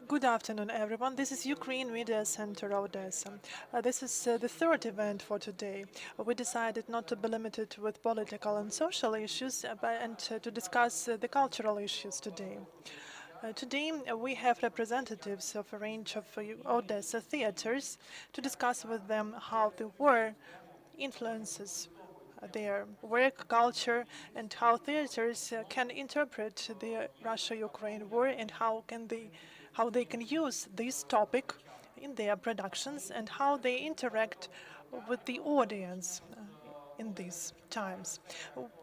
Good afternoon, everyone. This is Ukraine Media Center Odessa. This is the third event for today. We decided not to be limited with political and social issues, to discuss the cultural issues today. Today, we have representatives of a range of Odessa theaters to discuss with them how the war influences their work culture and how theaters can interpret the Russia-Ukraine war and how they can use this topic in their productions and how they interact with the audience in these times.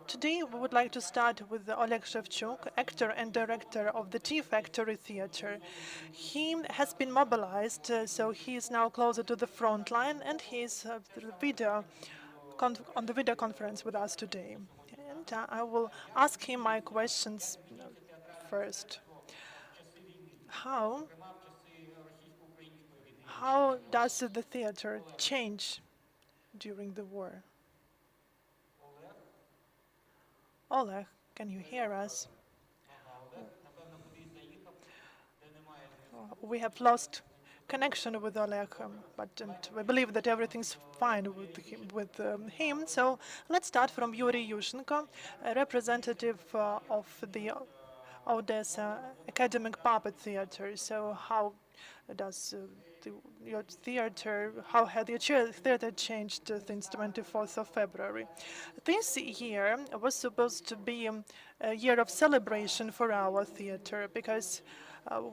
Today we would like to start with Oleg Shevchuk, actor and director of the Tea Factory Theater. He has been mobilized, so he is now closer to the front line, and he is on the video conference with us today. And I will ask him my questions first. How how does the theater change during the war? Oleg, can you hear us? We have lost connection with Oleg, but we believe that everything's fine with him. So let's start from Yuriy Yushchenko, a representative of the Odessa Academic Puppet Theater. So how does your theater, how had your theater changed since 24th of February? This year was supposed to be a year of celebration for our theater because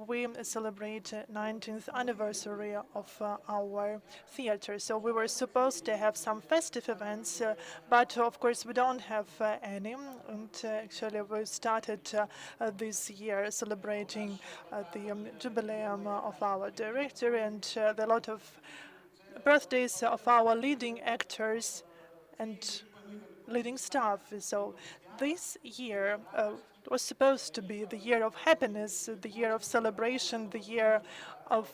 we celebrate 19th anniversary of our theater. So we were supposed to have some festive events, but of course we don't have any. And actually we started this year celebrating the jubileum of our director and a lot of birthdays of our leading actors and leading staff. So this year was supposed to be the year of happiness, the year of celebration, the year of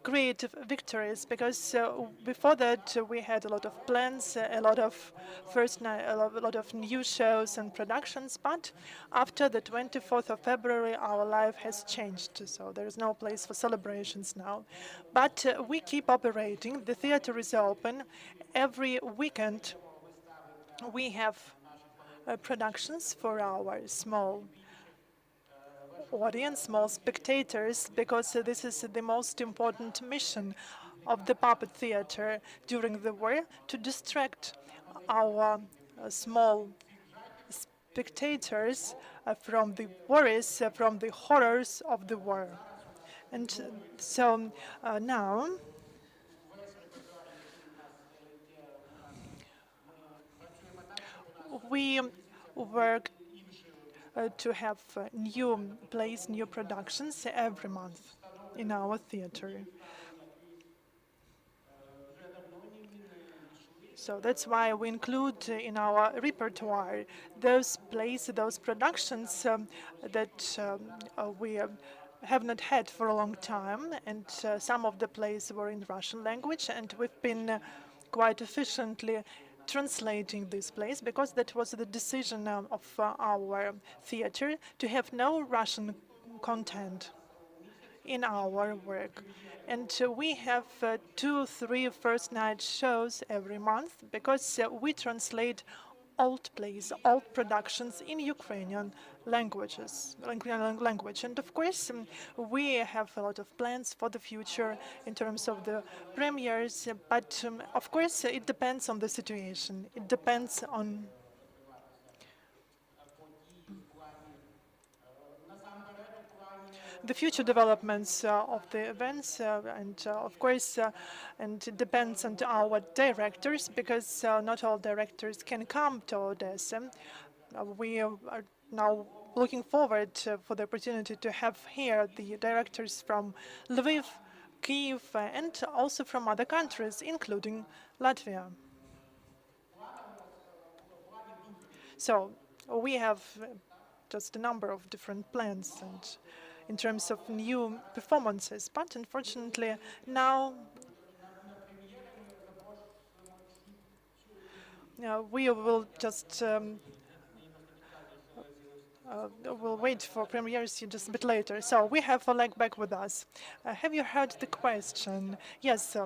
creative victories, because before that we had a lot of plans, a lot of a lot of new shows and productions, but after the 24th of February our life has changed, so there is no place for celebrations now. But we keep operating, the theater is open. Every weekend we have productions for our small audience, small spectators, because this is the most important mission of the puppet theater during the war, to distract our small spectators from the worries, from the horrors of the war. And so now we work to have new plays, new productions every month in our theater. So that's why we include in our repertoire those plays, those productions that we have not had for a long time, and some of the plays were in Russian language, and we've been quite efficiently translating these plays because that was the decision of our theater, to have no Russian content in our work. And we have 2-3 first night shows every month because we translate old plays, old productions in Ukrainian language. And of course, we have a lot of plans for the future in terms of the premieres, but of course, it depends on the situation. It depends on the future developments of the events, and of course, and it depends on our directors, because not all directors can come to Odessa. We are now looking forward for the opportunity to have here the directors from Lviv, Kyiv, and also from other countries, including Latvia. So we have just a number of different plans and in terms of new performances, but unfortunately now we will just we'll wait for premieres just a bit later. So we have Oleg back with us. Have you heard the question? Yes.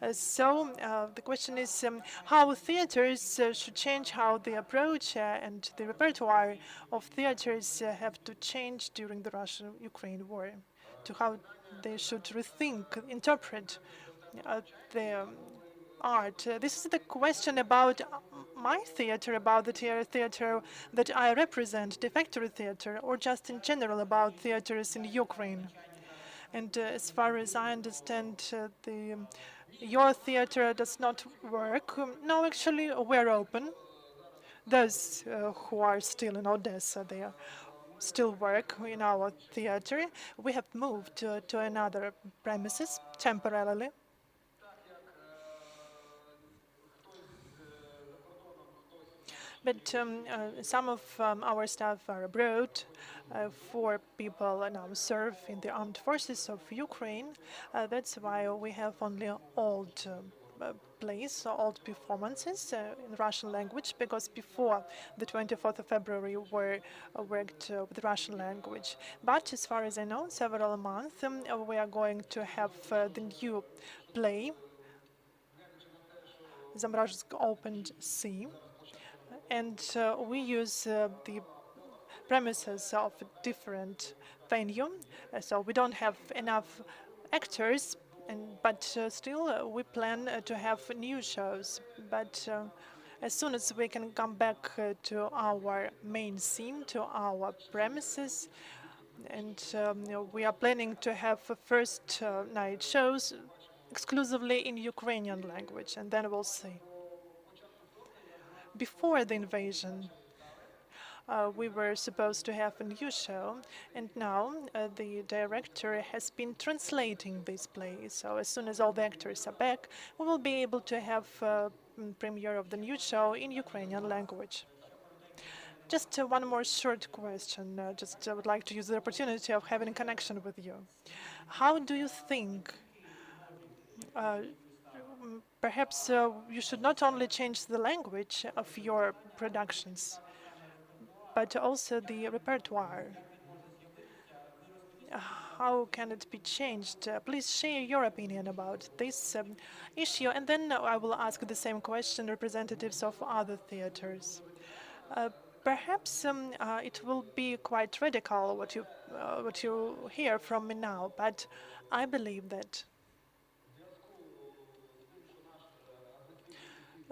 The question is how theaters should change, how the approach and the repertoire of theaters have to change during the Russian-Ukraine war, to how they should rethink, interpret the art. This is the question about my theater, about the theater that I represent, the factory theater, or just in general about theaters in Ukraine. And as far as I understand, your theater does not work. No, actually, we're open. Those who are still in Odessa, they still work in our theater. We have moved to another premises temporarily. But some of our staff are abroad. 4 people now serve in the armed forces of Ukraine. That's why we have only old plays, old performances in Russian language, because before the 24th of February we worked with Russian language. But as far as I know, several months we are going to have the new play, Zamrazhsk Opened Sea. And we use the premises of a different venue, so we don't have enough actors, but still we plan to have new shows. But as soon as we can come back to our main scene, to our premises, and we are planning to have first night shows exclusively in Ukrainian language, and then we'll see. Before the invasion, we were supposed to have a new show, and now the director has been translating this play. So as soon as all the actors are back, we will be able to have premiere of the new show in Ukrainian language. Just one more short question. I would like to use the opportunity of having a connection with you. How do you think perhaps you should not only change the language of your productions, but also the repertoire? How can it be changed? Please share your opinion about this issue, and then I will ask the same question representatives of other theaters. Perhaps it will be quite radical what you hear from me now, but I believe that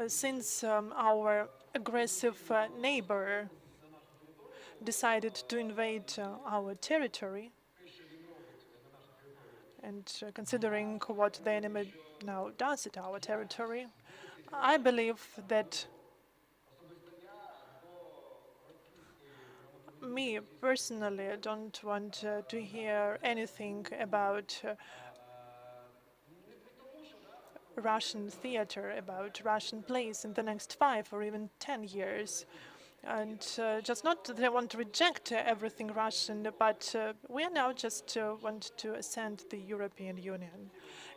since our aggressive neighbor decided to invade our territory, and considering what the enemy now does at our territory, I believe that me personally don't want to hear anything about Russian theater, about Russian plays in the next 5 or even 10 years. And just not that I want to reject everything Russian, but we are now just want to ascend the European Union.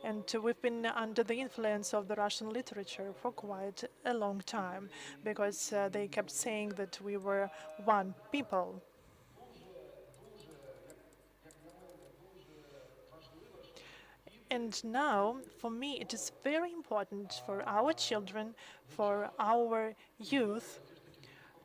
And we've been under the influence of the Russian literature for quite a long time, because they kept saying that we were one people. And now, for me, it is very important for our children, for our youth,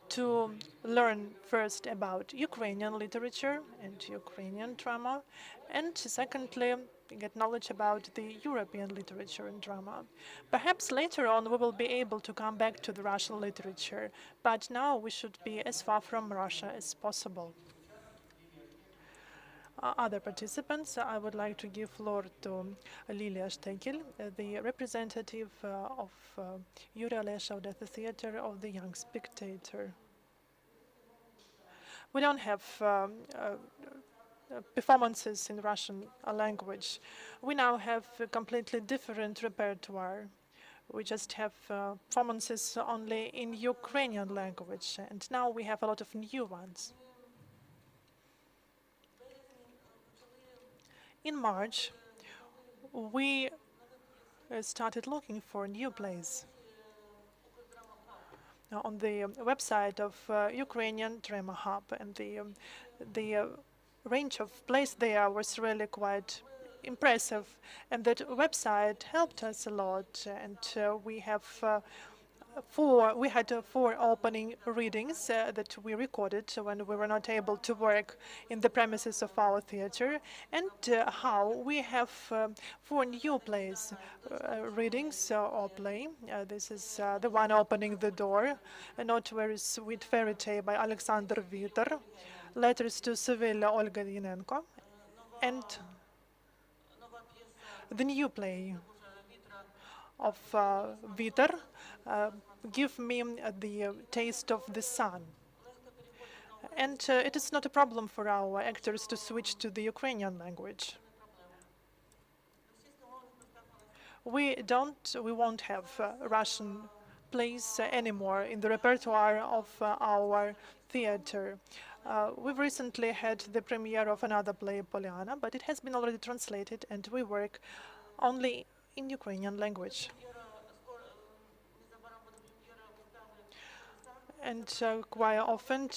to learn first about Ukrainian literature and Ukrainian drama, and secondly, get knowledge about the European literature and drama. Perhaps later on we will be able to come back to the Russian literature, but now we should be as far from Russia as possible. Other participants, I would like to give floor to Lilia Shtekel, the representative of Yuriy Odessa Theater of the Young Spectator. We don't have performances in Russian language. We now have a completely different repertoire. We just have performances only in Ukrainian language, and now we have a lot of new ones. In March, we started looking for new plays. on the website of Ukrainian Drama Hub, and the range of plays there was really quite impressive, and that website helped us a lot. And we had four opening readings that we recorded when we were not able to work in the premises of our theater, and how we have four new plays readings or play. This is the one opening the door, a not very sweet fairy tale by Alexander Viter, letters to Sevilla Olga Yanenko, and the new play of Viter, Give Me the Taste of the Sun. And it is not a problem for our actors to switch to the Ukrainian language. We won't have Russian plays anymore in the repertoire of our theater. We've recently had the premiere of another play, Poliana, but it has been already translated, and we work only in Ukrainian language. And quite often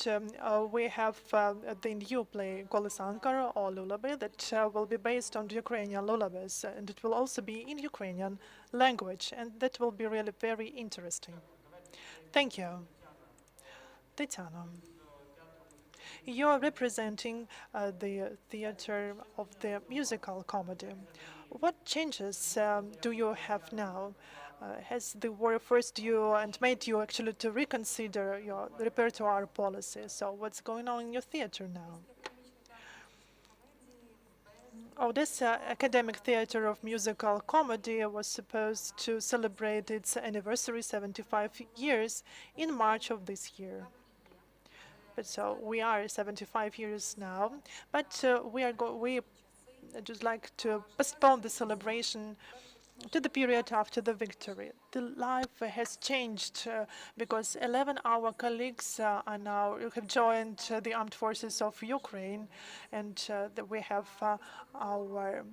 we have the new play Kolisankar or Lullaby that will be based on the Ukrainian lullabies, and it will also be in Ukrainian language, and that will be really very interesting. Thank you. Tetyana, you're representing the theater of the musical comedy. What changes do you have now? Has the war forced you and made you actually to reconsider your repertoire policy? So what's going on in your theater now? Odessa Academic Theater of Musical Comedy was supposed to celebrate its anniversary, 75 years, in March of this year. But so we are 75 years now, but we just like to postpone the celebration to the period after the victory. The life has changed because 11 our colleagues are now have joined the armed forces of Ukraine, and we have our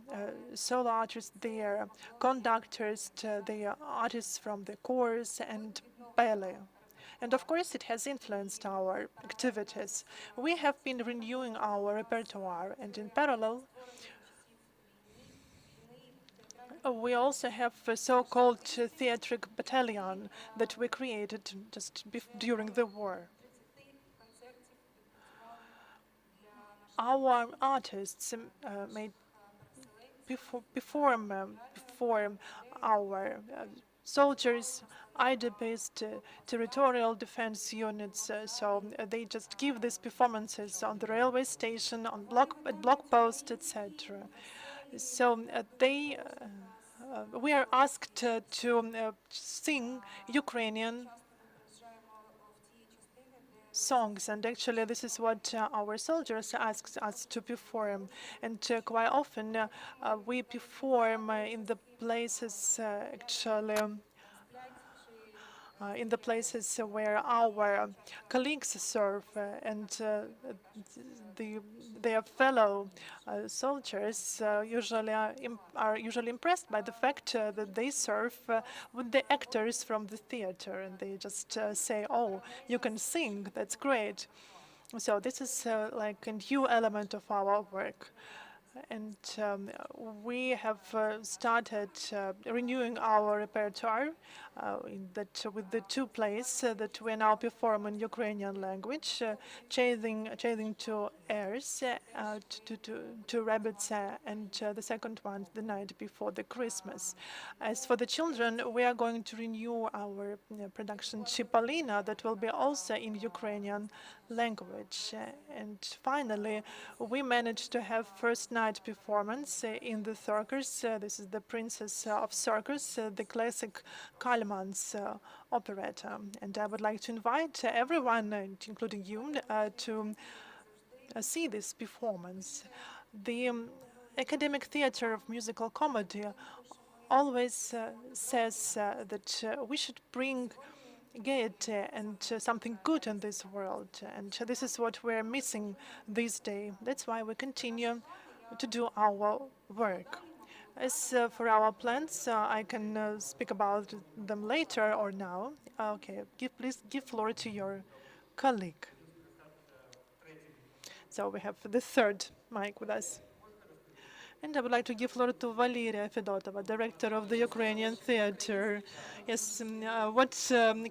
solo artists there, conductors, the artists from the chorus and ballet. And of course, it has influenced our activities. We have been renewing our repertoire, and in parallel, we also have a so-called theatric battalion that we created just during the war. Our artists made perform our soldiers, IDPs, territorial defense units. So they just give these performances on the railway station, on at block post, etc. So we are asked to sing Ukrainian songs, and actually this is what our soldiers ask us to perform. And quite often we perform in the places in the places where our colleagues serve, and their fellow soldiers usually are usually impressed by the fact that they serve with the actors from the theater, and they just say, "Oh, you can sing, that's great." So this is like a new element of our work. And we have started renewing our repertoire with the two plays that we now perform in Ukrainian language, chasing two airs, two rabbits, and the second one, The Night Before the Christmas. As for the children, we are going to renew our production Chipolina that will be also in Ukrainian language. And finally, we managed to have first night performance in the circus. This is the Princess of Circus, the classic Kalman's operetta. And I would like to invite everyone, including you, to see this performance. The Academic Theater of Musical Comedy always says that we should bring gaiety and something good in this world, and this is what we're missing this day. That's why we continue to do our work. As for our plans, I can speak about them later or now. Okay, please give floor to your colleague. So we have the third mic with us. And I would like to give floor to Valeria Fedotova, director of the Ukrainian theater. Yes, what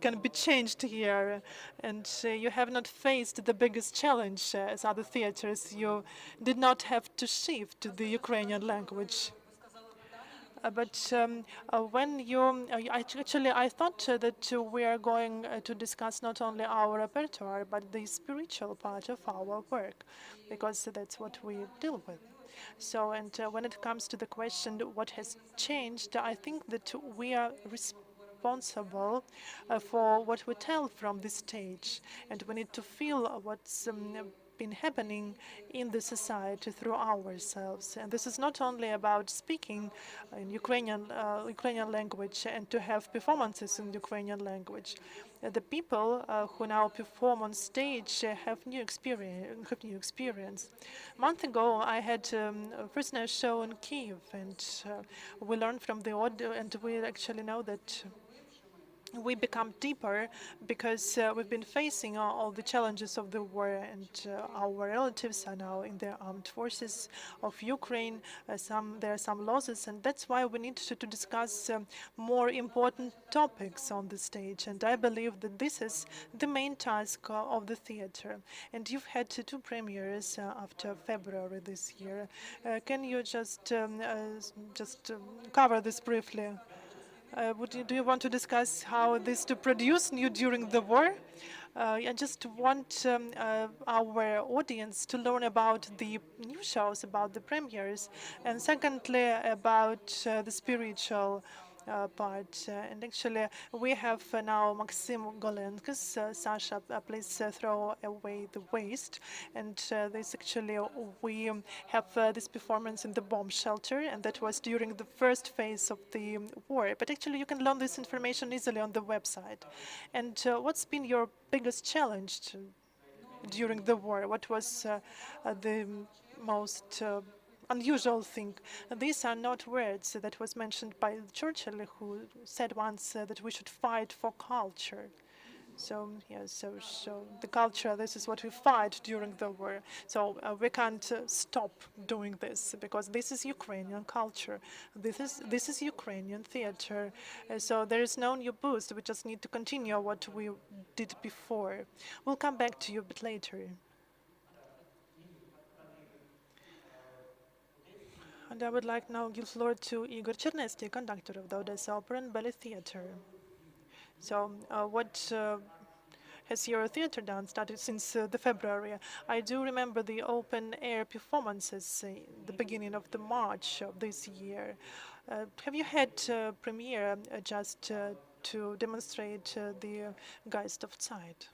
can be changed here? And you have not faced the biggest challenge as other theaters. You did not have to shift to the Ukrainian language. But when you actually, I thought that we are going to discuss not only our repertoire but the spiritual part of our work, because that's what we deal with. So, and when it comes to the question what has changed, I think that we are responsible for what we tell from the stage, and we need to feel what's been happening in the society through ourselves. And this is not only about speaking in Ukrainian language and to have performances in Ukrainian language. The people who now perform on stage have new experience. A month ago, I had a prisoner show in Kiev, and we learned from the audio, and we actually know that we become deeper because we've been facing all the challenges of the war, and our relatives are now in the armed forces of Ukraine. There are some losses, and that's why we need to discuss more important topics on the stage. And I believe that this is the main task of the theater. And you've had two premieres after February this year. Can you just cover this briefly? Do you want to discuss how this to produce new during the war? I just want our audience to learn about the new shows, about the premieres, and secondly, about the spiritual part. And actually, we have now Maxim Golenkis. Sasha, please throw away the waste. And this actually, we have this performance in the bomb shelter, and that was during the first phase of the war. But actually, you can learn this information easily on the website. And what's been your biggest challenge during the war? What was the most unusual thing? These are not words that was mentioned by Churchill, who said once that we should fight for culture. So yes, so the culture, this is what we fight during the war. So we can't stop doing this, because this is Ukrainian culture. This is Ukrainian theater. So there is no new boost. We just need to continue what we did before. We'll come back to you a bit later. And I would like now give floor to Igor Chernetskyi, conductor of the Odessa Opera and Ballet Theater. So what has your theater done, started since the February? I do remember the open-air performances the beginning of the March of this year. Have you had premiere just to demonstrate the Geist of Zeit?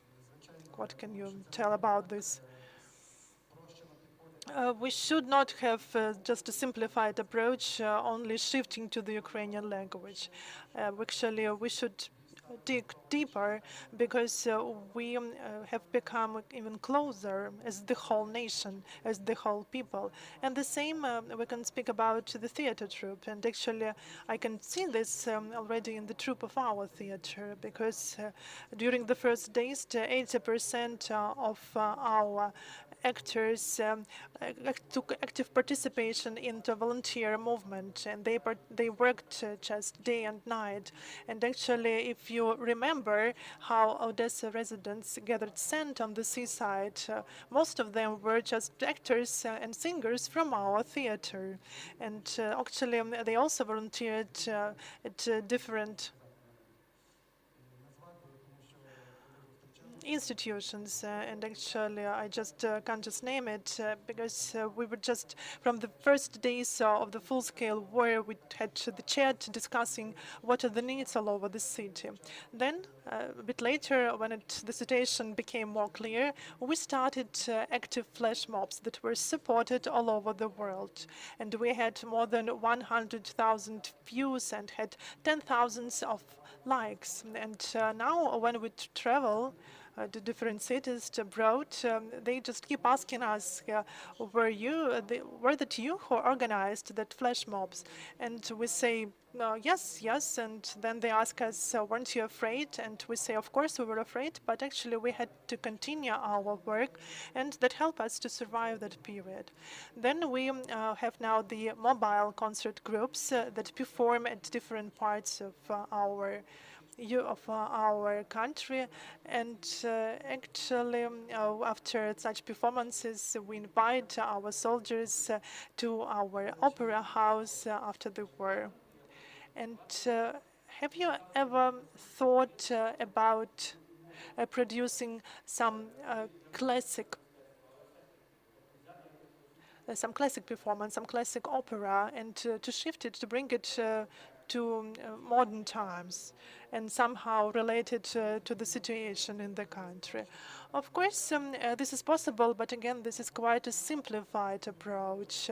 What can you tell about this? We should not have just a simplified approach, only shifting to the Ukrainian language. Actually, we should dig deeper, because we have become even closer as the whole nation, as the whole people. And the same we can speak about the theater troupe. And actually, I can see this already in the troupe of our theater, because during the first days, 80% of our actors took active participation in the volunteer movement, and they worked just day and night. And actually, if you remember how Odessa residents gathered sand on the seaside, most of them were just actors and singers from our theater. And actually, they also volunteered at different institutions, and actually I just can't just name it, because we were just from the first days of the full-scale war, we had the chat discussing what are the needs all over the city. Then a bit later, when the situation became more clear, we started active flash mobs that were supported all over the world, and we had more than 100,000 views and had 10,000s of likes. And now when we travel to different cities abroad, they just keep asking us, were that you who organized that flash mobs? And we say, yes, yes, and then they ask us, weren't you afraid? And we say, of course we were afraid, but actually we had to continue our work, and that helped us to survive that period. Then we have now the mobile concert groups that perform at different parts of our country, and actually after such performances we invite our soldiers to our opera house after the war. And have you ever thought about producing some classic performance, some classic opera, and to shift it, to bring it to modern times and somehow relate it to the situation in the country? Of course, this is possible, but again, this is quite a simplified approach,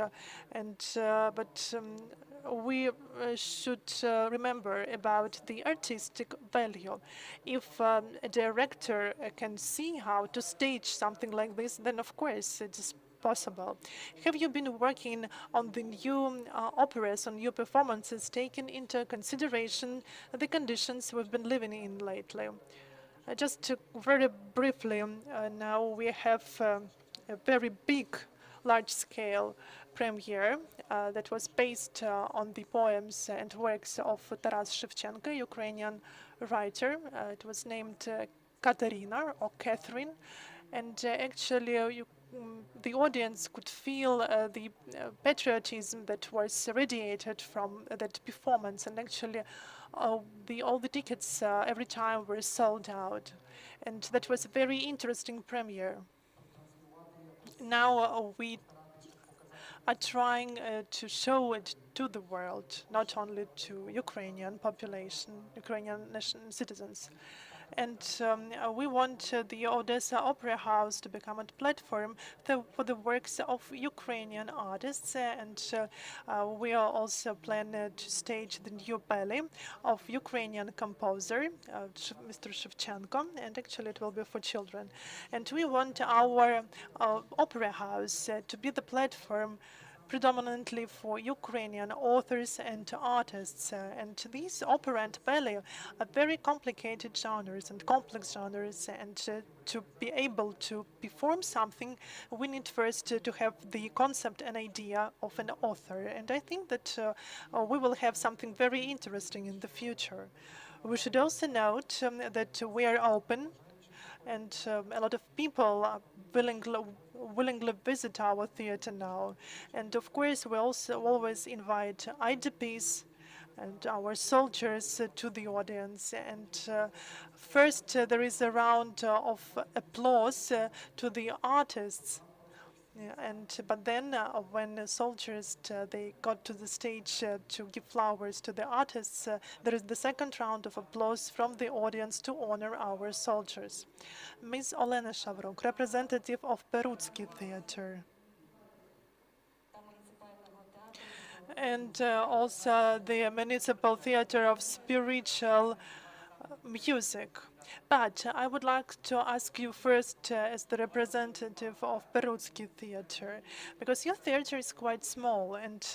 we should remember about the artistic value. If a director can see how to stage something like this, then of course it is possible. Have you been working on the new operas, on new performances, taking into consideration the conditions we've been living in lately? Just to very briefly, now we have a very big, large-scale premiere that was based on the poems and works of Taras Shevchenko, Ukrainian writer. It was named Katerina or Catherine, and the audience could feel the patriotism that was radiated from that performance, and actually all the tickets every time were sold out, and that was a very interesting premiere. Now we are trying to show it to the world, not only to Ukrainian population, Ukrainian citizens. And we want the Odessa Opera House to become a platform for the works of Ukrainian artists, and we are also planning to stage the new ballet of Ukrainian composer, Mr. Shevchenko, and actually it will be for children. And we want our opera house to be the platform predominantly for Ukrainian authors and artists. And these opera and ballet are very complicated genres and complex genres, and to be able to perform something, we need first to have the concept and idea of an author. And I think that we will have something very interesting in the future. We should also note that we are open, and a lot of people willingly visit our theater now. And of course, we also always invite IDPs and our soldiers to the audience. And first, there is a round of applause to the artists. Yeah, but then when the soldiers they got to the stage to give flowers to the artists, there is the second round of applause from the audience to honor our soldiers. Ms. Olena Shavruk, representative of Perutsky Theater, and also the Municipal Theater of Spiritual Music. But I would like to ask you first, as the representative of Perutsky Theater, because your theater is quite small, and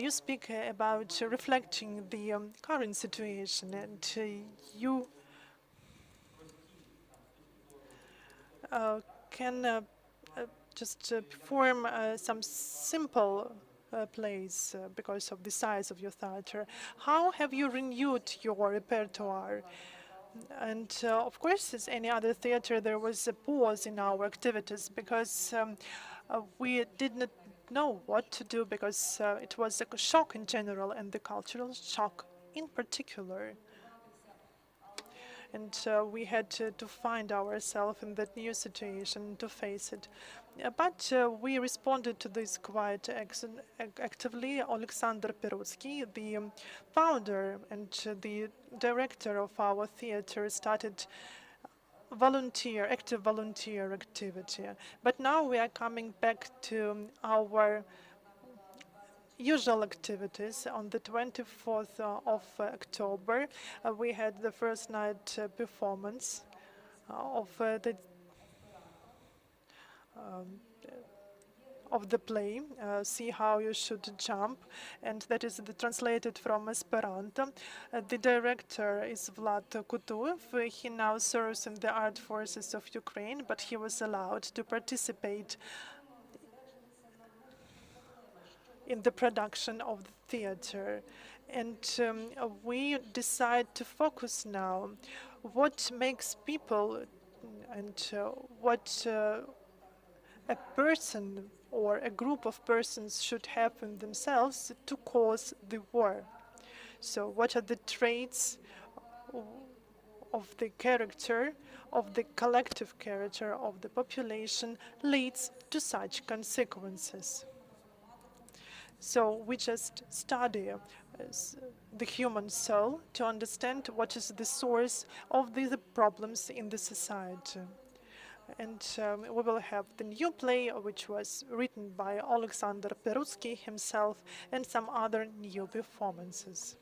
you speak about reflecting the current situation, and you can just perform some simple plays because of the size of your theater. How have you renewed your repertoire? And of course, as any other theater, there was a pause in our activities because we did not know what to do, because it was a shock in general and the cultural shock in particular. And we had to find ourselves in that new situation, to face it. But we responded to this quite actively. Alexander Perutsky, the founder and the director of our theater, started active volunteer activity. But now we are coming back to our usual activities. On the 24th of October, we had the first night performance um, of the play, See How You Should Jump, and that is translated from Esperanto. The director is Vlad Kutuev. He now serves in the armed forces of Ukraine, but he was allowed to participate in the production of the theater. And we decide to focus now what makes people and what a person or a group of persons should have in themselves to cause the war. So what are the traits of the character, of the collective character of the population leads to such consequences? So we just study the human soul to understand what is the source of the problems in the society. And we will have the new play, which was written by Alexander Perutsky himself, and some other new performances.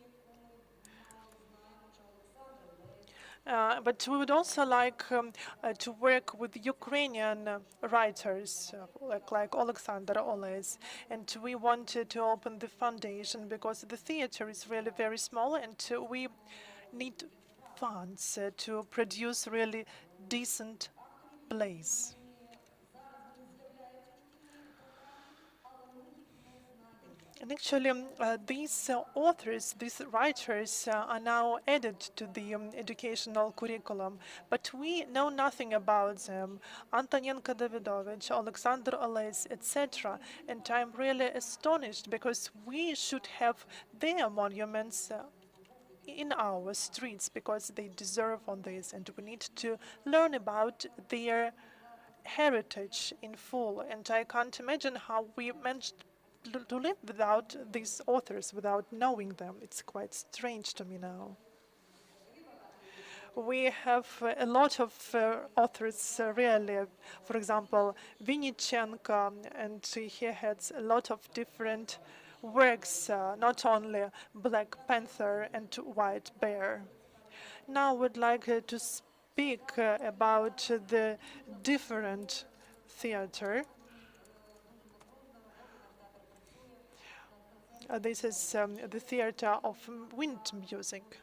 But we would also like to work with Ukrainian writers like Alexander Oles, and we wanted to open the foundation because the theater is really very small, and we need funds to produce really decent plays. And actually, these authors, these writers are now added to the educational curriculum, but we know nothing about them. Antonenko Davidovich, Alexander Oles, etc. And I'm really astonished because we should have their monuments in our streets because they deserve on this, and we need to learn about their heritage in full. And I can't imagine how we managed to live without these authors, without knowing them. It's quite strange to me now. We have a lot of authors, really. For example, Yushchenko, and he has a lot of different works, not only Black Panther and White Bear. Now I would like to speak about the different theater. This is the theater of wind music.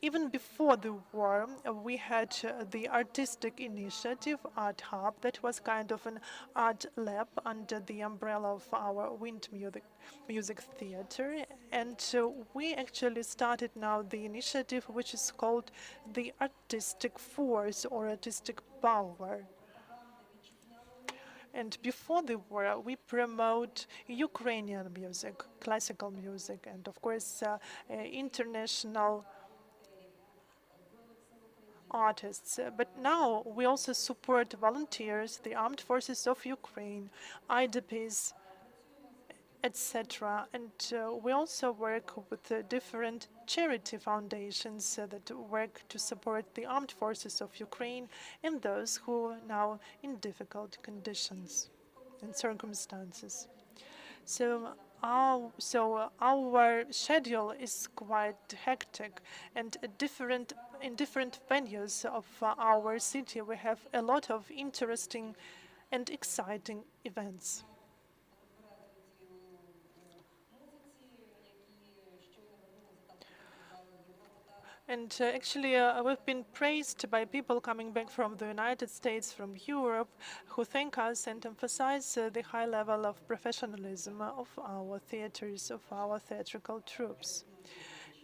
Even before the war, we had the artistic initiative Art Hub that was kind of an art lab under the umbrella of our wind music theater. And we actually started now the initiative which is called the artistic force or artistic power. And before the war, we promote Ukrainian music, classical music, and of course international artists. But now we also support volunteers, the armed forces of Ukraine, IDPs, etc. And we also work with different charity foundations that work to support the armed forces of Ukraine and those who are now in difficult conditions and circumstances. So our schedule is quite hectic, and in different venues of our city we have a lot of interesting and exciting events. And actually, we've been praised by people coming back from the United States, from Europe, who thank us and emphasize the high level of professionalism of our theaters, of our theatrical troupes.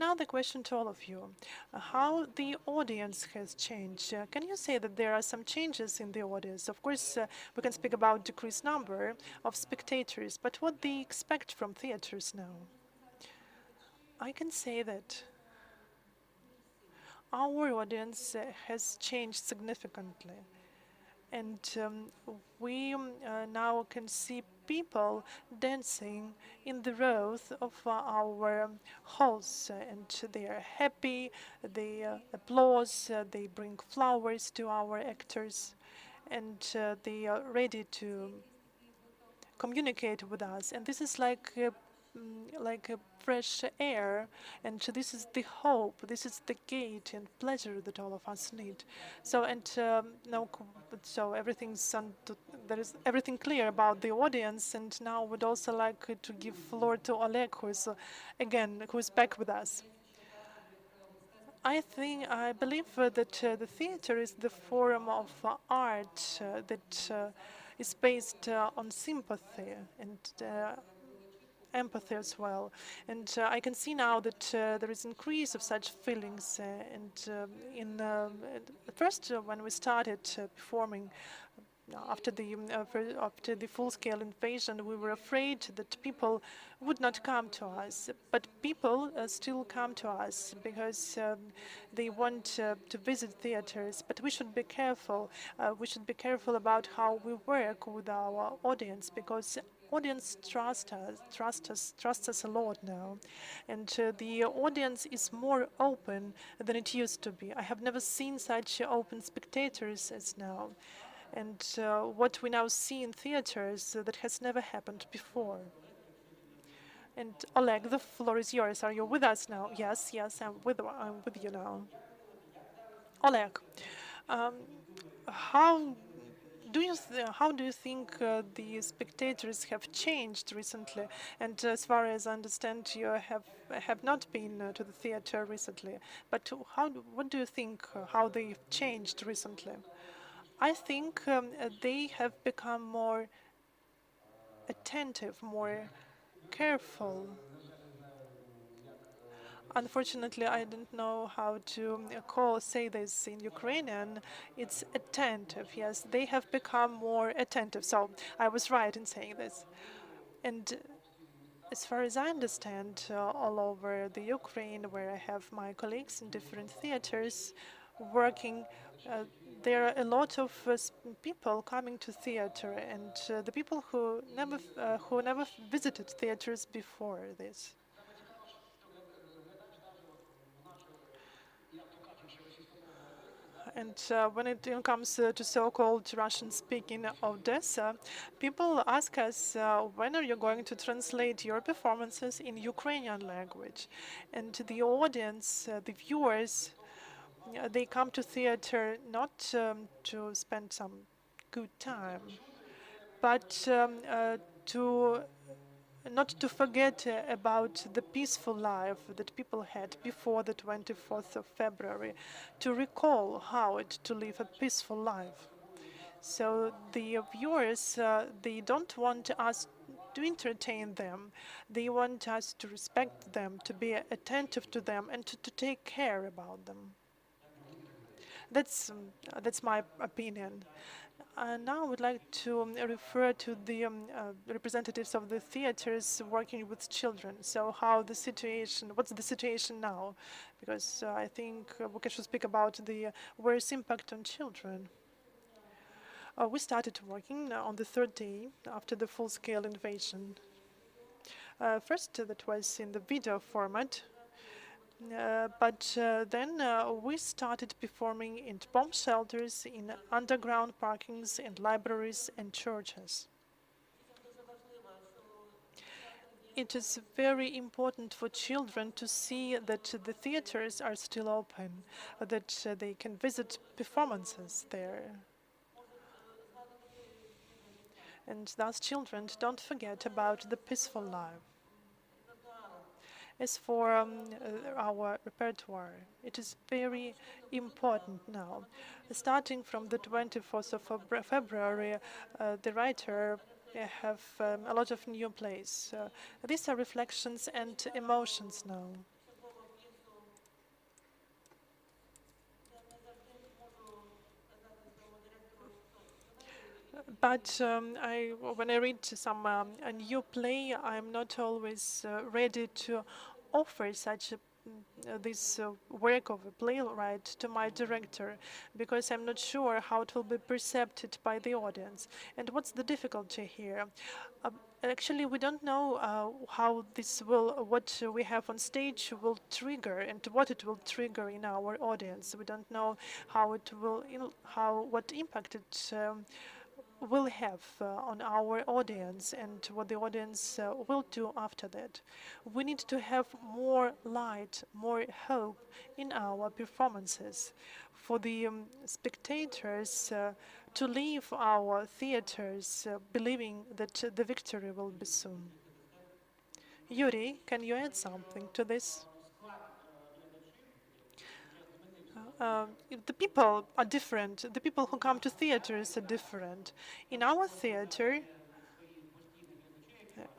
Now the question to all of you, how the audience has changed. Can you say that there are some changes in the audience? Of course, we can speak about decreased number of spectators, but what they expect from theaters now? I can say that our audience has changed significantly, and we now can see people dancing in the rows of our halls, and they are happy, they applause, they bring flowers to our actors, and they are ready to communicate with us. And this is like like a fresh air, and this is the hope, this is the gate and pleasure that all of us need. So and now, so everything's there is everything clear about the audience, and now would also like to give floor to Oleg, who is again who is back with us. I believe that the theater is the form of art that is based on sympathy and empathy as well. And I can see now that there is increase of such feelings. At first, when we started performing after the full-scale invasion, we were afraid that people would not come to us. But people still come to us because they want to visit theaters. But we should be careful. We should be careful about how we work with our audience, because audience trusts us a lot now, and the audience is more open than it used to be. I have never seen such open spectators as now. And what we now see in theaters that has never happened before. And Oleg, the floor is yours. Are you with us now? Yes, yes, I'm with you now. Oleg, um, how how do you think the spectators have changed recently? And as far as I understand, you have not been to the theater recently. But what do you think how they've changed recently? I think they have become more attentive, more careful. Unfortunately, I don't know how to say this in Ukrainian. It's attentive, yes. They have become more attentive. So I was right in saying this. And as far as I understand, all over the Ukraine, where I have my colleagues in different theaters working, uh, there are a lot of people coming to theater, and the people who never visited theaters before this. And when it comes to so-called Russian-speaking Odessa, people ask us, when are you going to translate your performances in Ukrainian language? And the audience, the viewers, they come to theater not to spend some good time, but to not to forget about the peaceful life that people had before the 24th of February, to recall how it to live a peaceful life. So the viewers, they don't want us to entertain them. They want us to respect them, to be attentive to them, and to take care about them. That's my opinion. Now I would like to refer to the representatives of the theaters working with children. So what's the situation now? Because I think we should speak about the worst impact on children. We started working on the third day after the full-scale invasion. First, that was in the video format. But then we started performing in bomb shelters, in underground parkings, and libraries and churches. It is very important for children to see that the theaters are still open, that they can visit performances there. And thus children don't forget about the peaceful life. As for our repertoire, it is very important now. Starting from the 24th of February, the writer have a lot of new plays. These are reflections and emotions now. But when I read a new play, I'm not always ready to offer such this work of a playwright to my director, because I'm not sure how it will be perceived by the audience. And what's the difficulty here? Actually, we don't know how what we have on stage will trigger and what it will trigger in our audience. We don't know how it will, what impact it will have on our audience and what the audience will do after that. We need to have more light, more hope in our performances for the spectators to leave our theaters believing that the victory will be soon. Yuriy, can you add something to this? If the people are different. The people who come to theaters are different. In our theater,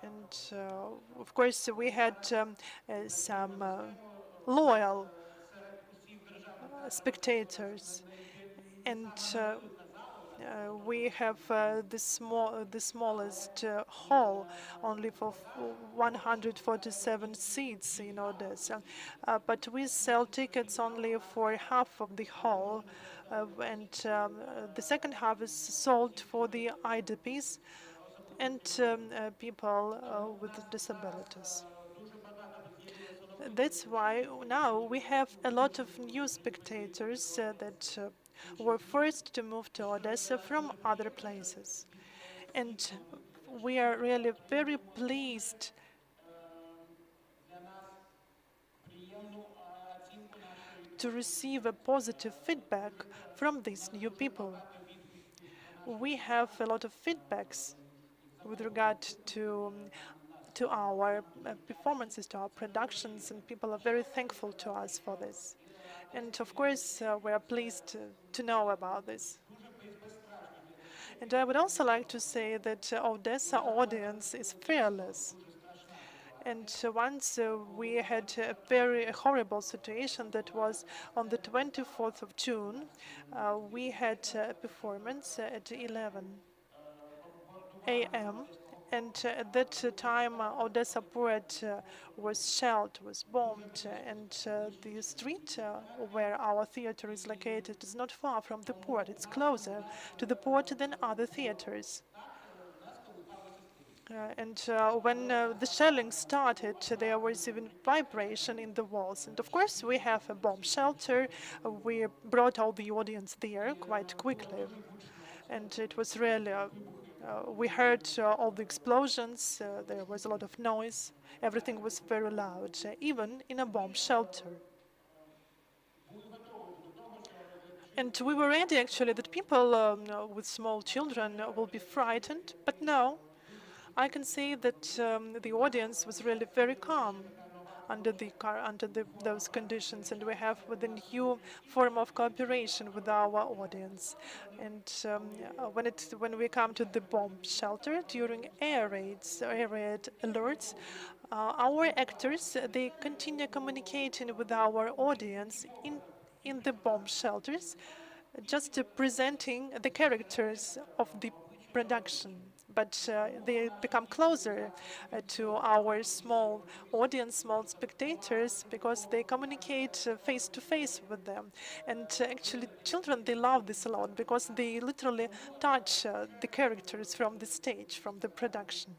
and of course, we had some loyal spectators, and we have the smallest hall, only for 147 seats in Odessa. But we sell tickets only for half of the hall, and the second half is sold for the IDPs and people with disabilities. That's why now we have a lot of new spectators that were first to move to Odessa from other places. And we are really very pleased to receive a positive feedback from these new people. We have a lot of feedbacks with regard to our performances, to our productions, and people are very thankful to us for this. And of course, we are pleased to know about this. And I would also like to say that Odessa audience is fearless. And once we had a very horrible situation that was on the 24th of June. We had a performance at 11 a.m. And at that time, Odessa port was shelled, was bombed, and the street where our theater is located is not far from the port. It's closer to the port than other theaters. And when the shelling started, there was even vibration in the walls. And of course, we have a bomb shelter. We brought all the audience there quite quickly. And it was really, we heard all the explosions. There was a lot of noise. Everything was very loud, even in a bomb shelter. And we were ready, actually, that people with small children will be frightened. But no, I can say that the audience was really very calm under those conditions, and we have with a new form of cooperation with our audience. And when we come to the bomb shelter during air raids, air raid alerts, our actors they continue communicating with our audience in the bomb shelters, just presenting the characters of the production. But they become closer to our small audience, small spectators, because they communicate face to face with them. And actually, children, they love this a lot because they literally touch the characters from the stage, from the production.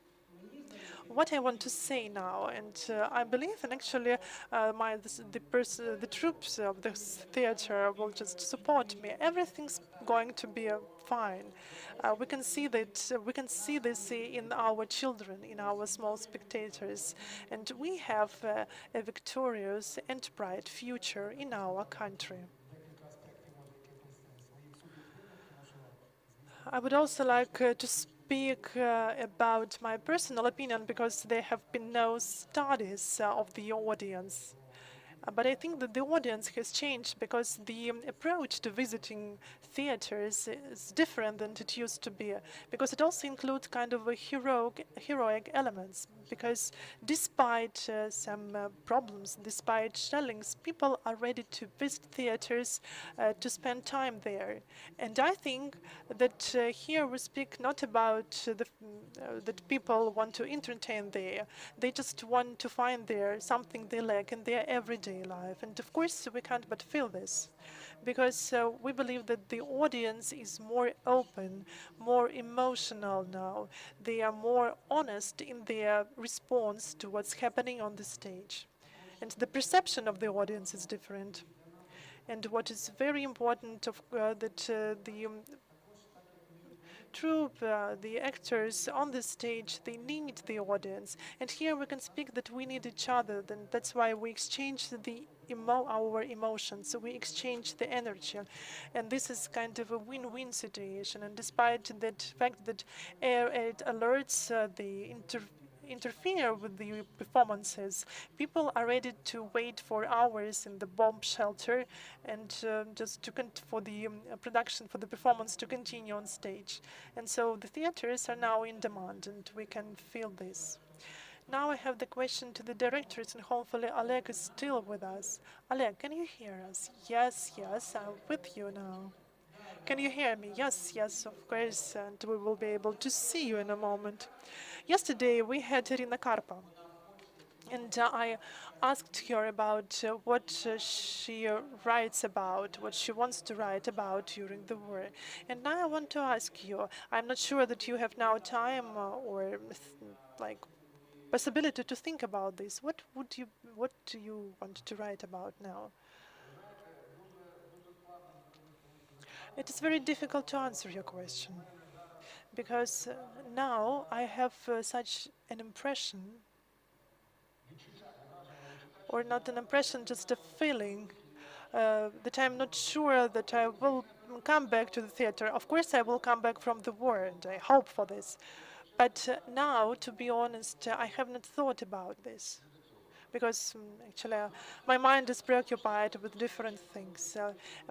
What I want to say now, and I believe, and actually, the troops of this theater will just support me. Everything's going to be fine. We can see that. We can see this in our children, in our small spectators, and we have a victorious and bright future in our country. I would also like to speak about my personal opinion because there have been no studies of the audience. But I think that the audience has changed because the approach to visiting theaters is different than it used to be. Because it also includes kind of a heroic elements. Because despite some problems, despite shellings, people are ready to visit theaters to spend time there. And I think that here we speak not about that people want to entertain there. They just want to find there something they like in their everyday life. And of course, we can't but feel this because we believe that the audience is more open, more emotional now. They are more honest in their response to what's happening on the stage. And the perception of the audience is different. And what is very important that the troupe, the actors on the stage, they need the audience. And here we can speak that we need each other. Then that's why we exchange our emotions. So we exchange the energy, and this is kind of a win-win situation. And despite that fact that it alerts the interfere with the performances. People are ready to wait for hours in the bomb shelter and just to for the production, for the performance to continue on stage. And so the theaters are now in demand, and we can feel this. Now I have the question to the directors, and hopefully Oleg is still with us. Oleg, can you hear us? Yes, yes, I'm with you now. Can you hear me? Yes, yes, of course, and we will be able to see you in a moment. Yesterday we had Irina Karpa, and I asked her about what she writes about, what she wants to write about during the war. And now I want to ask you, I'm not sure that you have now time or like possibility to think about this. What do you want to write about now? It is very difficult to answer your question because now I have such an impression, or not an impression, just a feeling that I'm not sure that I will come back to the theater. Of course, I will come back from the war, and I hope for this. But now, to be honest, I have not thought about this because actually my mind is preoccupied with different things.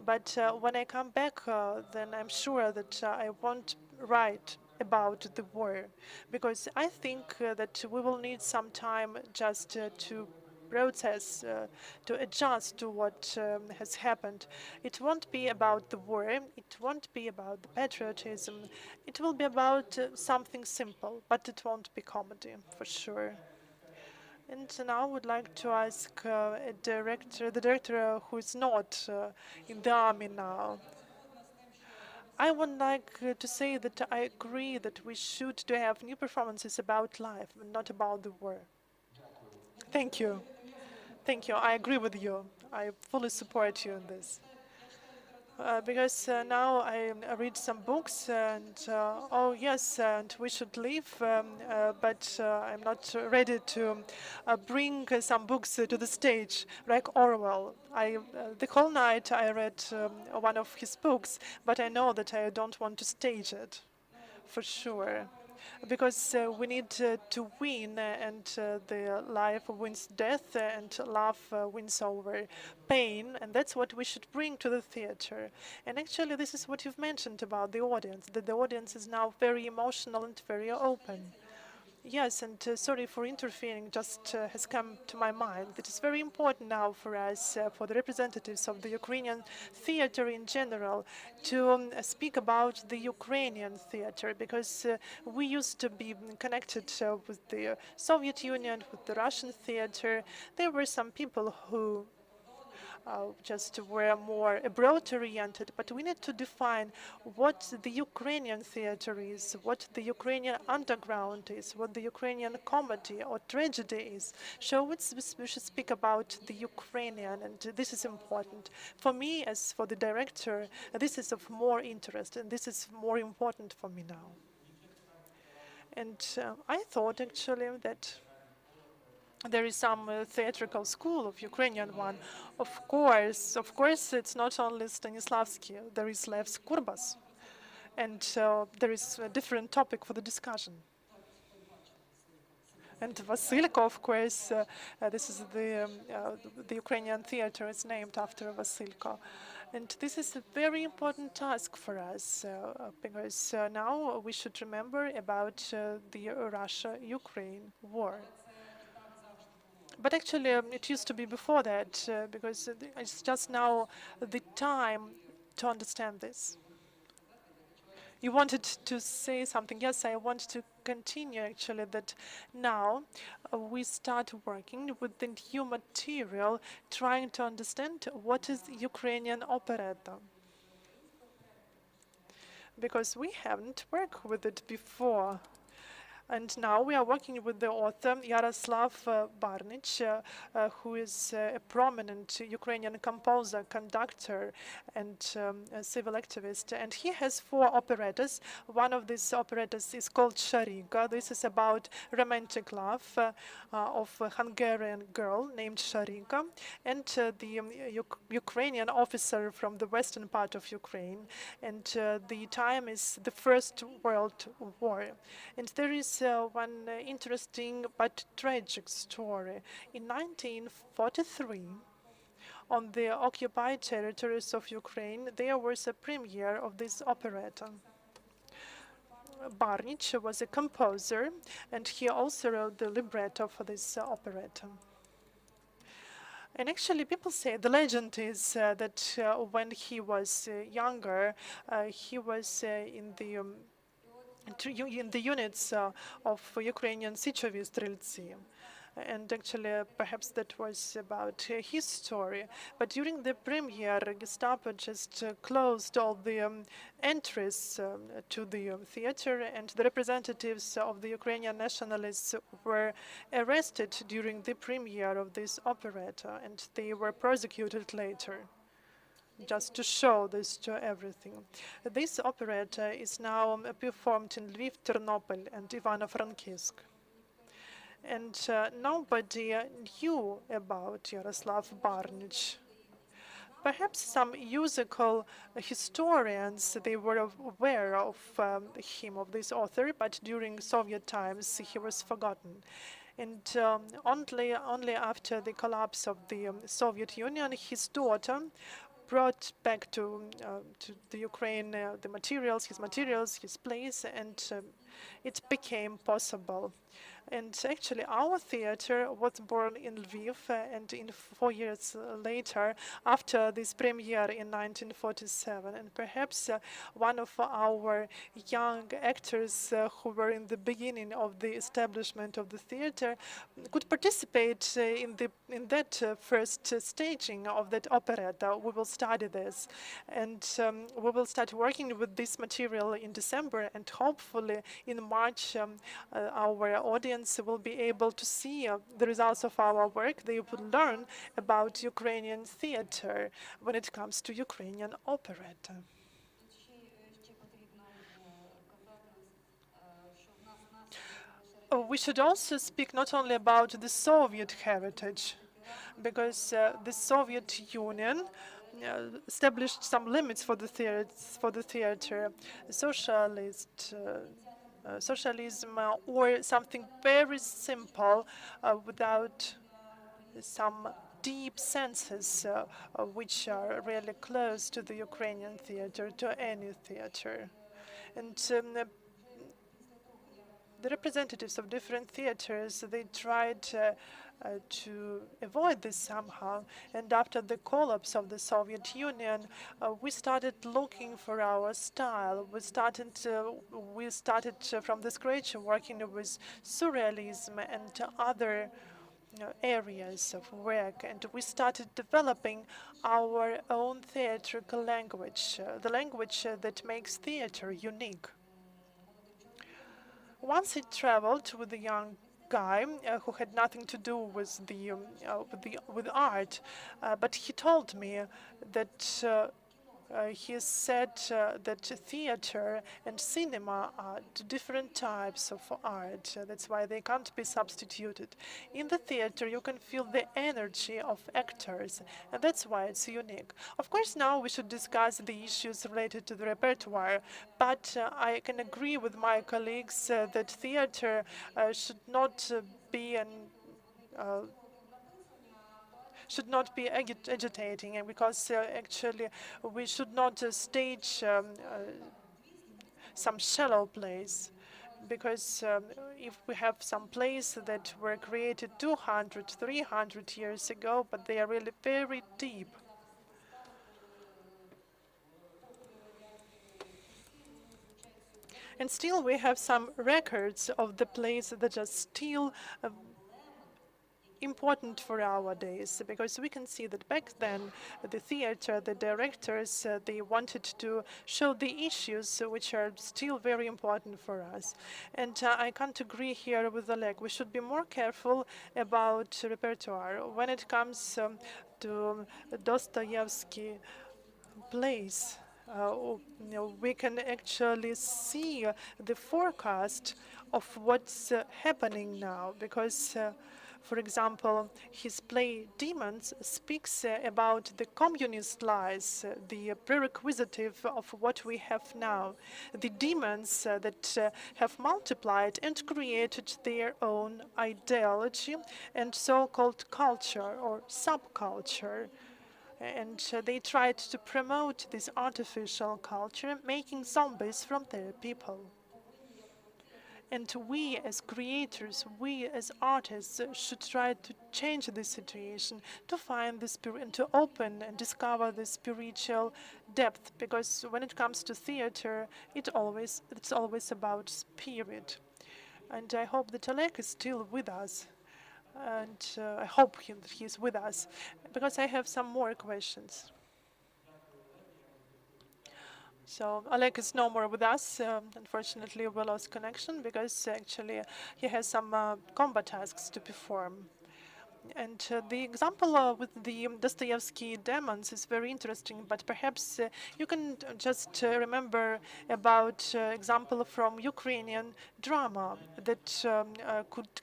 But when I come back, then I'm sure that I won't write about the war, because I think that we will need some time just to process, to adjust to what has happened. It won't be about the war, it won't be about the patriotism, it will be about something simple, but it won't be comedy, for sure. And now I would like to ask the director who is not in the army now. I would like to say that I agree that we should to have new performances about life, but not about the war. Thank you. Thank you. I agree with you. I fully support you in this. Because now I read some books, and oh yes, and we should leave, but I'm not ready to bring some books to the stage, like Orwell. The whole night I read one of his books, but I know that I don't want to stage it, for sure, because we need to win, and the life wins death, and love wins over pain, and that's what we should bring to the theater. And actually, this is what you've mentioned about the audience, that the audience is now very emotional and very open. Yes, and sorry for interfering, just has come to my mind. It is very important now for us, for the representatives of the Ukrainian theater in general, to speak about the Ukrainian theater, because we used to be connected with the Soviet Union, with the Russian theater. There were some people who just were more abroad-oriented, but we need to define what the Ukrainian theater is, what the Ukrainian underground is, what the Ukrainian comedy or tragedy is. So we should speak about the Ukrainian, and this is important. For me, as for the director, this is of more interest, and this is more important for me now. And I thought actually that there is some theatrical school of Ukrainian one. Of course, it's not only Stanislavski. There is Lev's Kurbas, and there is a different topic for the discussion. And Vasilko, of course, this is the Ukrainian theater is named after Vasilko. And this is a very important task for us, because now we should remember about the Russia-Ukraine war. But actually, it used to be before that, because it's just now the time to understand this. You wanted to say something. Yes, I want to continue actually that now we start working with the new material, trying to understand what is Ukrainian operetta. Because we haven't worked with it before. And now we are working with the author Yaroslav Barnich, who is a prominent Ukrainian composer, conductor, and a civil activist. And he has 4 operettas. One of these operettas is called Sharika. This is about romantic love of a Hungarian girl named Sharika and the Ukrainian officer from the western part of Ukraine. And the time is the First World War. And there is one interesting but tragic story. In 1943, on the occupied territories of Ukraine, there was a premiere of this operetta. Barnich was a composer, and he also wrote the libretto for this operetta. And actually, people say the legend is that when he was younger, he was in the units of Ukrainian Sichovi Streltsi. And actually, perhaps that was about his story. But during the premiere, Gestapo just closed all the entries to the theater, and the representatives of the Ukrainian nationalists were arrested during the premiere of this operetta, and they were prosecuted later, just to show this to everything. This operetta is now performed in Lviv, Ternopil, and Ivano-Frankivsk. And nobody knew about Yaroslav Barnich. Perhaps some musical historians, they were aware of him, of this author, but during Soviet times he was forgotten. And only after the collapse of the Soviet Union, his daughter brought back to the Ukraine his materials, his place, and it became possible. And actually, our theater was born in Lviv, and 4 years later, after this premiere in 1947, and perhaps one of our young actors who were in the beginning of the establishment of the theater could participate in that first staging of that operetta. We will study this, and we will start working with this material in December, and hopefully in March our audience will be able to see the results of our work. They will learn about Ukrainian theater when it comes to Ukrainian operetta. We should also speak not only about the Soviet heritage, because the Soviet Union established some limits for the theater. Socialism or something very simple without some deep senses which are really close to the Ukrainian theater, to any theater. And the representatives of different theaters, they tried to avoid this somehow. And after the collapse of the Soviet Union, we started looking for our style. We started from the scratch working with surrealism and other areas of work, and we started developing our own theatrical language, the language that makes theater unique. Once I traveled with a young guy who had nothing to do with with art, but he told me that he said that theater and cinema are different types of art. That's why they can't be substituted. In the theater, you can feel the energy of actors, and that's why it's unique. Of course, now we should discuss the issues related to the repertoire, but I can agree with my colleagues that theater should not be agitating, and because actually we should not stage some shallow plays, because if we have some plays that were created 200, 300 years ago, but they are really very deep. And still we have some records of the plays that are still important for our days, because we can see that back then the theater, the directors, they wanted to show the issues which are still very important for us. And I can't agree here with Oleg. We should be more careful about repertoire when it comes to Dostoevsky plays. We can actually see the forecast of what's happening now, because for example, his play Demons speaks about the communist lies, the prerequisite of what we have now. The demons that have multiplied and created their own ideology and so-called culture or subculture. And they tried to promote this artificial culture, making zombies from their people. And we as creators, we as artists should try to change this situation, to find the spirit and to open and discover the spiritual depth, because when it comes to theater, it's always about spirit. And I hope that Oleg is still with us. And I hope that he's with us, because I have some more questions. So Oleg is no more with us. Unfortunately, we lost connection because actually he has some combat tasks to perform. And the example with the Dostoevsky demons is very interesting, but perhaps you can just remember about example from Ukrainian drama that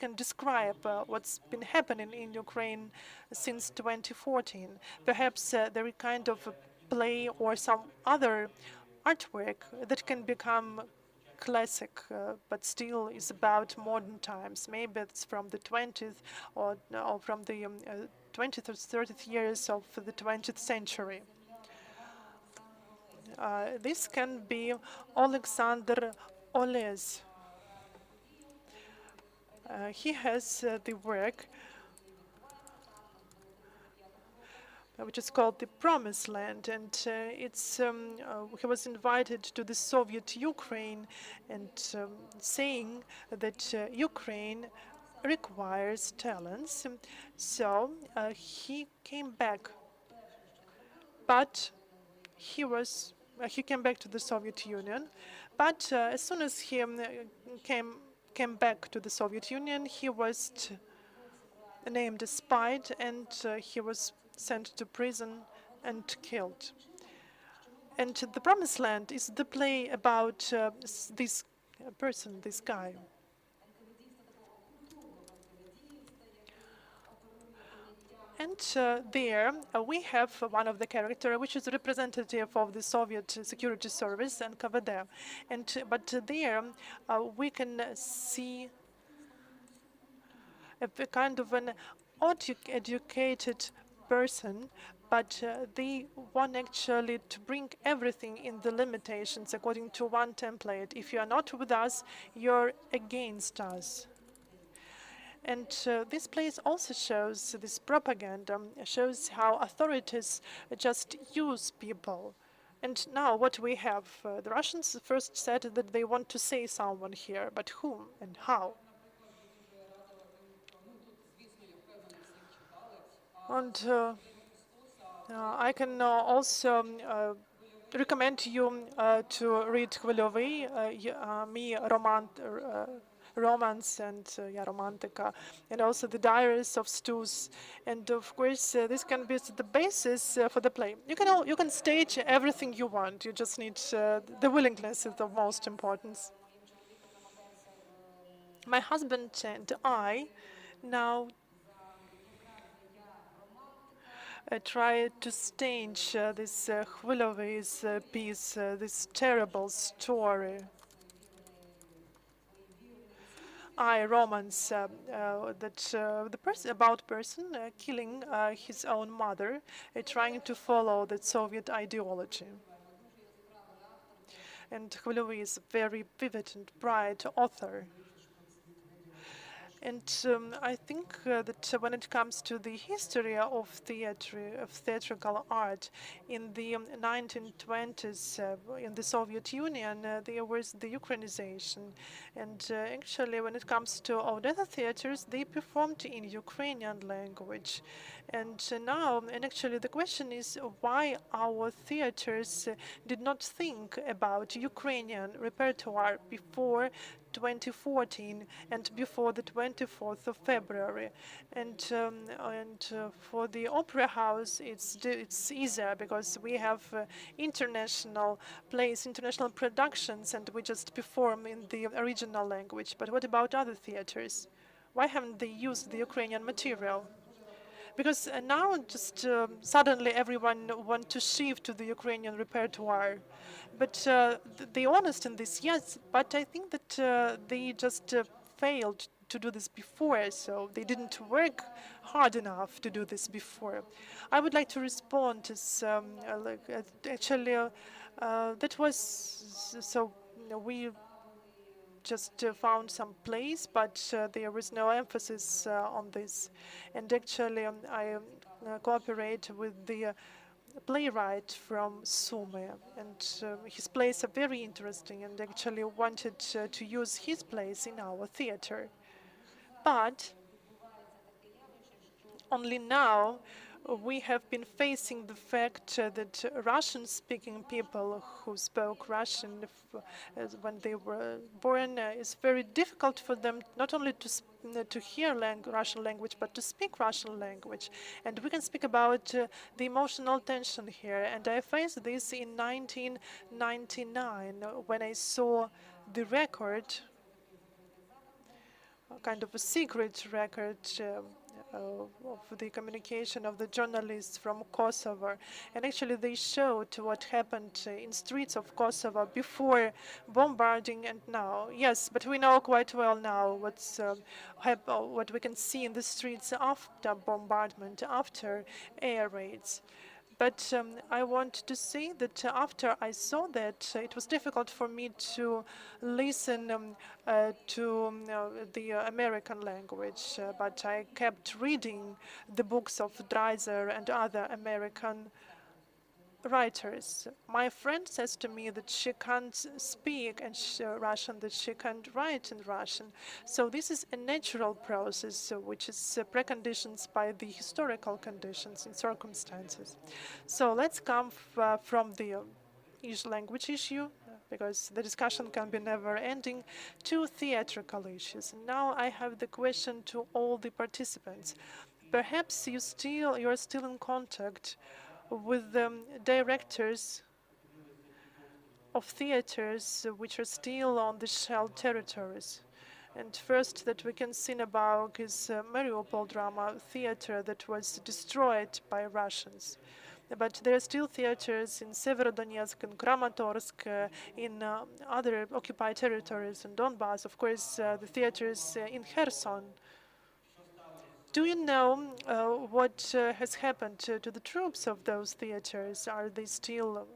can describe what's been happening in Ukraine since 2014. Perhaps there is kind of a play or some other artwork that can become classic, but still is about modern times. Maybe it's from the 20th or from the 20th or 30th years of the 20th century. This can be Alexander Oles. He has the work which is called The Promised Land, and he was invited to the Soviet Ukraine and saying that Ukraine requires talents. So he came back, but he came back to the Soviet Union. But as soon as he came back to the Soviet Union, he was named a spy, and he was sent to prison and killed. And The Promised Land is the play about this person, this guy. And there we have one of the characters, which is a representative of the Soviet Security Service and KVD. But there we can see a kind of an educated person, but they want actually to bring everything in the limitations according to one template. If you are not with us, you're against us. And this place also shows this propaganda, shows how authorities just use people. And now what we have, the Russians first said that they want to say someone here, but whom and how? And I can also recommend you to read Khvelyovy, Me, Romance and Romantica, and also the Diaries of Stus. And of course, this can be the basis for the play. You can stage everything you want. You just need the willingness is of most importance. My husband and I now try to stage this Khvelyov's piece, this terrible story. Romance about person killing his own mother, trying to follow the Soviet ideology. And Khvelyov is a very vivid and bright author. And I think that when it comes to the history of theatrical art in the 1920s in the Soviet Union, there was the Ukrainization. And actually, when it comes to Odessa theaters, they performed in Ukrainian language. And now, and actually, the question is why our theaters did not think about Ukrainian repertoire before 2014 and before the 24th of February. And for the opera house, it's easier because we have international plays, international productions, and we just perform in the original language. But what about other theaters? Why haven't they used the Ukrainian material? Because now just suddenly everyone want to shift to the Ukrainian repertoire. But the honest in this, yes, but I think that they just failed to do this before, so they didn't work hard enough to do this before. I would like to respond to some, actually, that was, so we just found some place, but there was no emphasis on this. And actually, I cooperate with the playwright from Sumy, and his plays are very interesting, and actually wanted to use his plays in our theater. But only now we have been facing the fact that Russian-speaking people who spoke Russian when they were born, it's very difficult for them not only to hear Russian language, but to speak Russian language. And we can speak about the emotional tension here. And I faced this in 1999 when I saw the record, kind of a secret record of the communication of the journalists from Kosovo. And actually they showed what happened in streets of Kosovo before bombarding and now. Yes, but we know quite well now what we can see in the streets after bombardment, after air raids. But I want to say that after I saw that, it was difficult for me to listen to the American language, but I kept reading the books of Dreiser and other American writers. My friend says to me that she can't speak Russian, that she can't write in Russian. So this is a natural process, which is preconditioned by the historical conditions and circumstances. So let's come from the language issue, because the discussion can be never ending, to theatrical issues. And now I have the question to all the participants. Perhaps you are still in contact with the directors of theaters which are still on the shelled territories. And first that we can see about is Mariupol drama theater that was destroyed by Russians. But there are still theaters in Severodonetsk and Kramatorsk, in other occupied territories in Donbass. Of course, the theaters in Kherson. Do you know what has happened to the troops of those theaters? Are they still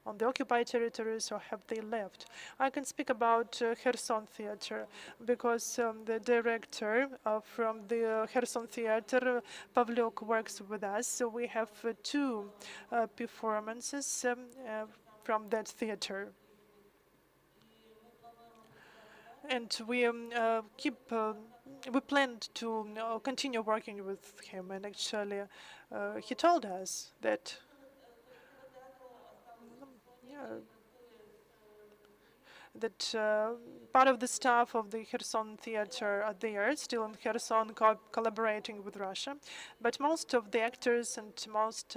on the occupied territories or have they left? I can speak about Kherson theater because the director from the Kherson theater, Pavlyuk, works with us. So we have two performances from that theater. And we we planned to continue working with him, and actually he told us that part of the staff of the Kherson theater are there, still in Kherson, collaborating with Russia. But most of the actors and most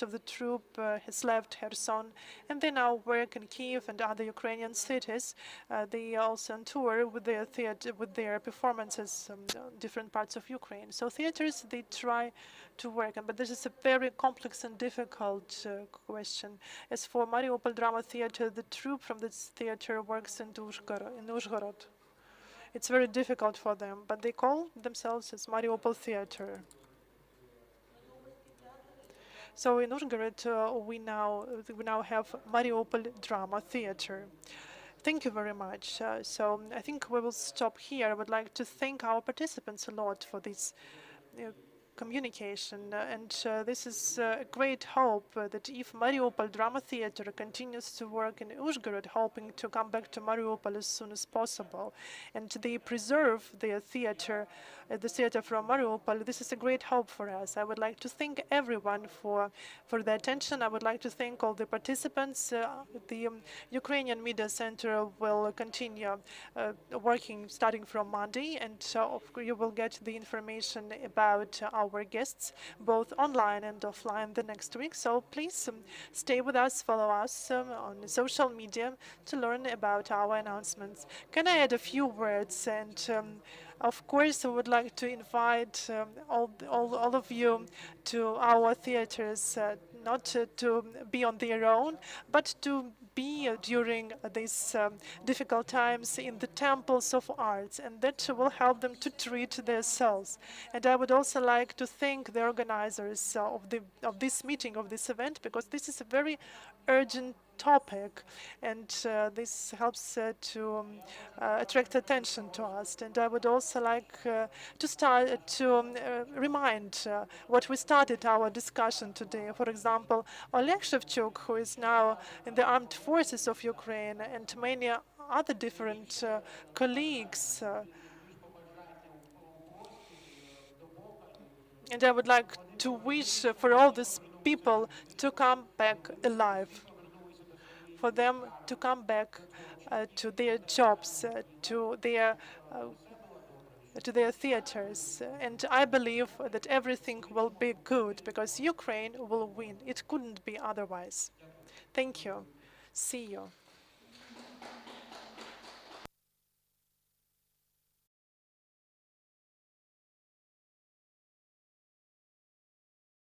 of the troupe has left Kherson, and they now work in Kiev and other Ukrainian cities. They also on tour with their theater, with their performances in different parts of Ukraine. So theaters, they try to work, but this is a very complex and difficult question. As for Mariupol Drama Theater, the troupe from this theater works in Uzhhorod. It's very difficult for them, but they call themselves as Mariupol Theater. So in Uzhhorod, we now have Mariupol Drama Theater. Thank you very much. So I think we will stop here. I would like to thank our participants a lot for this uh, communication. And this is a great hope that if Mariupol Drama Theatre continues to work in Uzhgorod, hoping to come back to Mariupol as soon as possible, and they preserve their theatre, the theatre from Mariupol, this is a great hope for us. I would like to thank everyone for the attention. I would like to thank all the participants. The Ukrainian Media Center will continue working starting from Monday, and you will get the information about our guests both online and offline the next week. So please stay with us, follow us on social media to learn about our announcements. Can I add a few words? And of course, I would like to invite all of you to our theaters, not to be on their own, but to be during these difficult times in the temples of arts, and that will help them to treat their souls. And I would also like to thank the organizers of this meeting, of this event, because this is a very urgent topic, and this helps to attract attention to us. And I would also like to start to remind what we started our discussion today. For example, Oleg Shevchuk, who is now in the armed forces of Ukraine, and many other different colleagues. And I would like to wish for all these people to come back alive, for them to come back to their jobs, to their theaters. And I believe that everything will be good because Ukraine will win. It couldn't be otherwise. Thank you. See you.